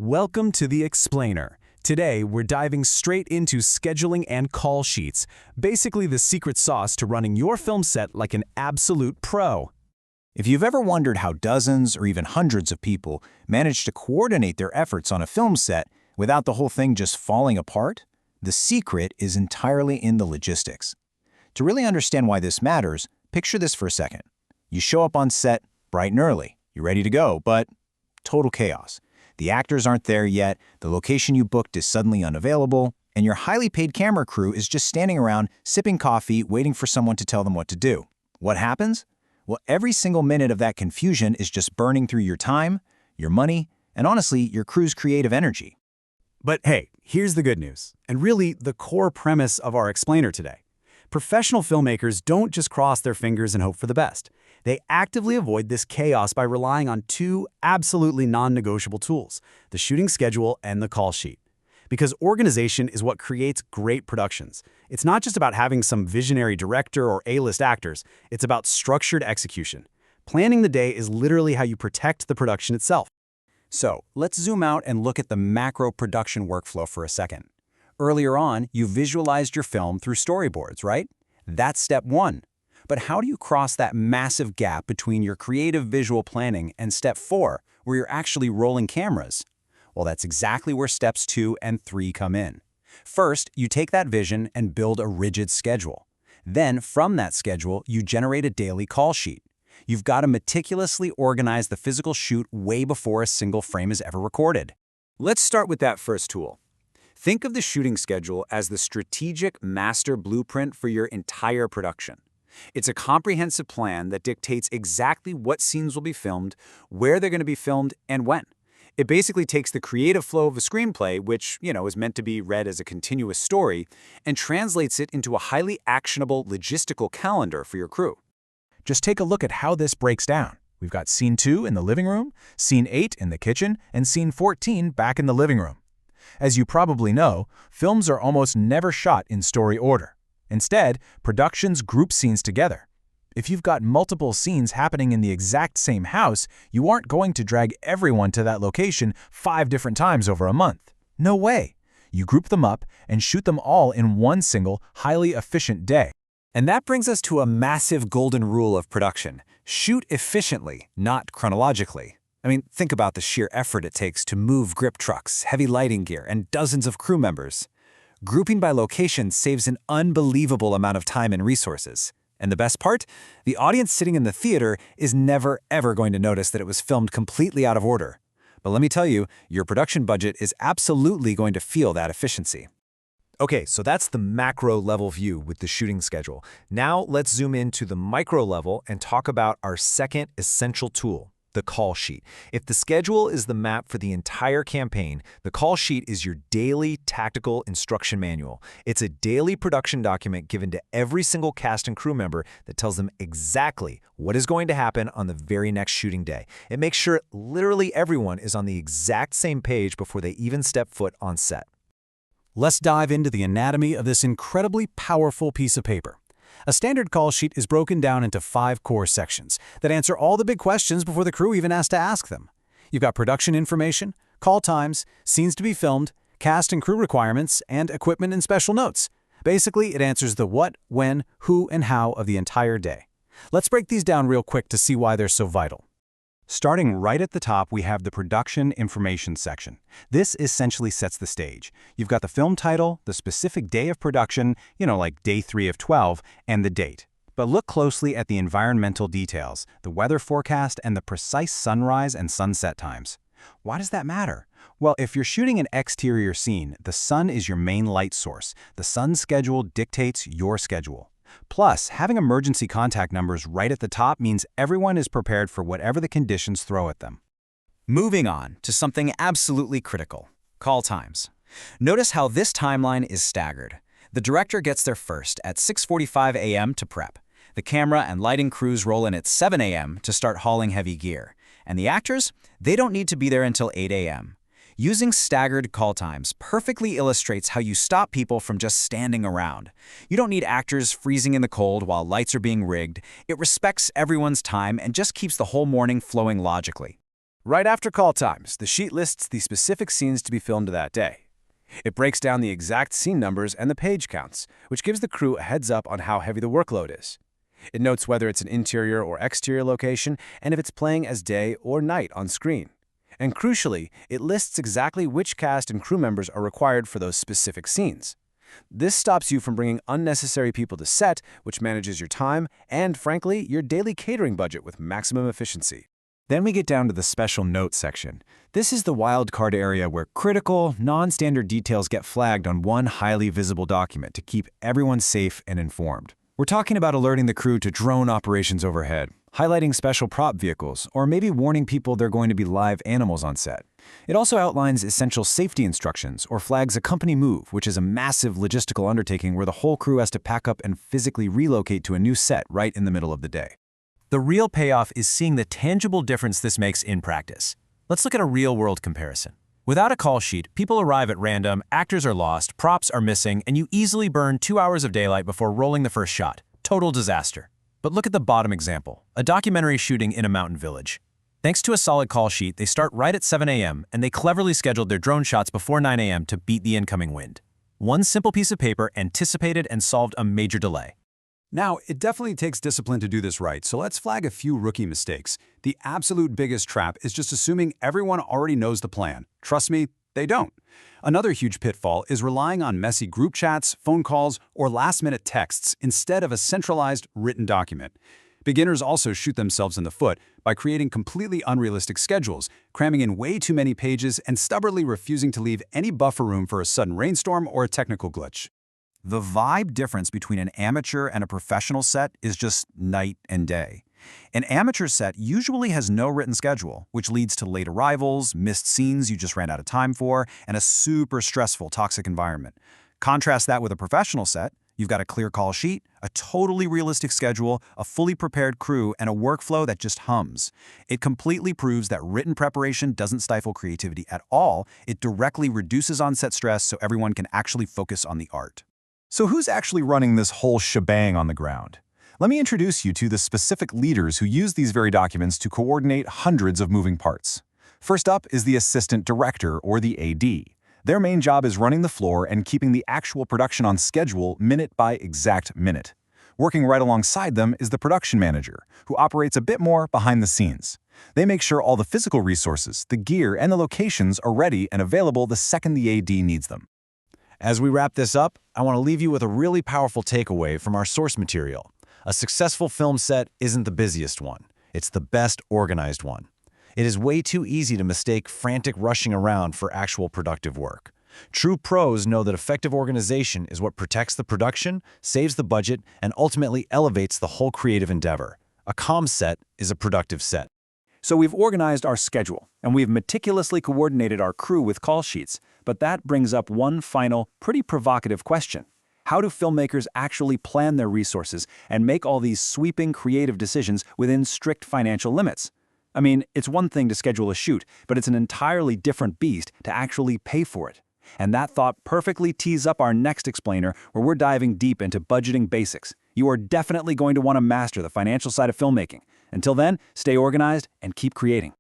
Welcome to The Explainer. Today, we're diving straight into scheduling and call sheets, basically the secret sauce to running your film set like an absolute pro. If you've ever wondered how dozens or even hundreds of people manage to coordinate their efforts on a film set without the whole thing just falling apart, the secret is entirely in the logistics. To really understand why this matters, picture this for a second. You show up on set bright and early. You're ready to go, but total chaos. The actors aren't there yet, the location you booked is suddenly unavailable, and your highly paid camera crew is just standing around, sipping coffee, waiting for someone to tell them what to do. What happens? Well, every single minute of that confusion is just burning through your time, your money, and honestly, your crew's creative energy. But hey, here's the good news, and really the core premise of our explainer today. Professional filmmakers don't just cross their fingers and hope for the best. They actively avoid this chaos by relying on two absolutely non-negotiable tools, the shooting schedule and the call sheet. Because organization is what creates great productions. It's not just about having some visionary director or A-list actors, it's about structured execution. Planning the day is literally how you protect the production itself. So, let's zoom out and look at the macro production workflow for a second. Earlier on, you visualized your film through storyboards, right? That's step one. But how do you cross that massive gap between your creative visual planning and step 4, where you're actually rolling cameras? Well, that's exactly where steps 2 and 3 come in. First, you take that vision and build a rigid schedule. Then, from that schedule, you generate a daily call sheet. You've got to meticulously organize the physical shoot way before a single frame is ever recorded. Let's start with that first tool. Think of the shooting schedule as the strategic master blueprint for your entire production. It's a comprehensive plan that dictates exactly what scenes will be filmed, where they're going to be filmed, and when. It basically takes the creative flow of a screenplay, which, is meant to be read as a continuous story, and translates it into a highly actionable logistical calendar for your crew. Just take a look at how this breaks down. We've got Scene 2 in the living room, Scene 8 in the kitchen, and Scene 14 back in the living room. As you probably know, films are almost never shot in story order. Instead, productions group scenes together. If you've got multiple scenes happening in the exact same house, you aren't going to drag everyone to that location 5 different times over a month. No way. You group them up and shoot them all in one single, highly efficient day. And that brings us to a massive golden rule of production. Shoot efficiently, not chronologically. Think about the sheer effort it takes to move grip trucks, heavy lighting gear, and dozens of crew members. Grouping by location saves an unbelievable amount of time and resources. And the best part? The audience sitting in the theater is never, ever going to notice that it was filmed completely out of order. But let me tell you, your production budget is absolutely going to feel that efficiency. Okay, so that's the macro level view with the shooting schedule. Now let's zoom into the micro level and talk about our second essential tool, the call sheet. If the schedule is the map for the entire campaign, the call sheet is your daily tactical instruction manual. It's a daily production document given to every single cast and crew member that tells them exactly what is going to happen on the very next shooting day. It makes sure literally everyone is on the exact same page before they even step foot on set. Let's dive into the anatomy of this incredibly powerful piece of paper. A standard call sheet is broken down into 5 core sections that answer all the big questions before the crew even has to ask them. You've got production information, call times, scenes to be filmed, cast and crew requirements, and equipment and special notes. Basically, it answers the what, when, who, and how of the entire day. Let's break these down real quick to see why they're so vital. Starting right at the top, we have the production information section. This essentially sets the stage. You've got the film title, the specific day of production, like day 3 of 12, and the date. But look closely at the environmental details, the weather forecast, and the precise sunrise and sunset times. Why does that matter? Well, if you're shooting an exterior scene, the sun is your main light source. The sun's schedule dictates your schedule. Plus, having emergency contact numbers right at the top means everyone is prepared for whatever the conditions throw at them. Moving on to something absolutely critical, call times. Notice how this timeline is staggered. The director gets there first at 6:45 a.m. to prep. The camera and lighting crews roll in at 7 a.m. to start hauling heavy gear. And the actors, they don't need to be there until 8 a.m. Using staggered call times perfectly illustrates how you stop people from just standing around. You don't need actors freezing in the cold while lights are being rigged. It respects everyone's time and just keeps the whole morning flowing logically. Right after call times, the sheet lists the specific scenes to be filmed that day. It breaks down the exact scene numbers and the page counts, which gives the crew a heads up on how heavy the workload is. It notes whether it's an interior or exterior location and if it's playing as day or night on screen. And crucially, it lists exactly which cast and crew members are required for those specific scenes. This stops you from bringing unnecessary people to set, which manages your time and, frankly, your daily catering budget with maximum efficiency. Then we get down to the special notes section. This is the wildcard area where critical, non-standard details get flagged on one highly visible document to keep everyone safe and informed. We're talking about alerting the crew to drone operations overhead, highlighting special prop vehicles, or maybe warning people they're going to be live animals on set. It also outlines essential safety instructions or flags a company move, which is a massive logistical undertaking where the whole crew has to pack up and physically relocate to a new set right in the middle of the day. The real payoff is seeing the tangible difference this makes in practice. Let's look at a real-world comparison. Without a call sheet, people arrive at random, actors are lost, props are missing, and you easily burn 2 hours of daylight before rolling the first shot. Total disaster. But look at the bottom example, a documentary shooting in a mountain village. Thanks to a solid call sheet, they start right at 7 a.m., and they cleverly scheduled their drone shots before 9 a.m. to beat the incoming wind. One simple piece of paper anticipated and solved a major delay. Now, it definitely takes discipline to do this right, so let's flag a few rookie mistakes. The absolute biggest trap is just assuming everyone already knows the plan. Trust me, they don't. Another huge pitfall is relying on messy group chats, phone calls, or last-minute texts instead of a centralized written document. Beginners also shoot themselves in the foot by creating completely unrealistic schedules, cramming in way too many pages, and stubbornly refusing to leave any buffer room for a sudden rainstorm or a technical glitch. The vibe difference between an amateur and a professional set is just night and day. An amateur set usually has no written schedule, which leads to late arrivals, missed scenes you just ran out of time for, and a super stressful, toxic environment. Contrast that with a professional set. You've got a clear call sheet, a totally realistic schedule, a fully prepared crew, and a workflow that just hums. It completely proves that written preparation doesn't stifle creativity at all. It directly reduces on-set stress so everyone can actually focus on the art. So who's actually running this whole shebang on the ground? Let me introduce you to the specific leaders who use these very documents to coordinate hundreds of moving parts. First up is the assistant director, or the AD. Their main job is running the floor and keeping the actual production on schedule minute by exact minute. Working right alongside them is the production manager, who operates a bit more behind the scenes. They make sure all the physical resources, the gear, and the locations are ready and available the second the AD needs them. As we wrap this up, I want to leave you with a really powerful takeaway from our source material. A successful film set isn't the busiest one. It's the best organized one. It is way too easy to mistake frantic rushing around for actual productive work. True pros know that effective organization is what protects the production, saves the budget, and ultimately elevates the whole creative endeavor. A calm set is a productive set. So we've organized our schedule, and we've meticulously coordinated our crew with call sheets, but that brings up one final, pretty provocative question. How do filmmakers actually plan their resources and make all these sweeping creative decisions within strict financial limits? I mean, it's one thing to schedule a shoot, but it's an entirely different beast to actually pay for it. And that thought perfectly tees up our next explainer, where we're diving deep into budgeting basics. You are definitely going to want to master the financial side of filmmaking. Until then, stay organized and keep creating.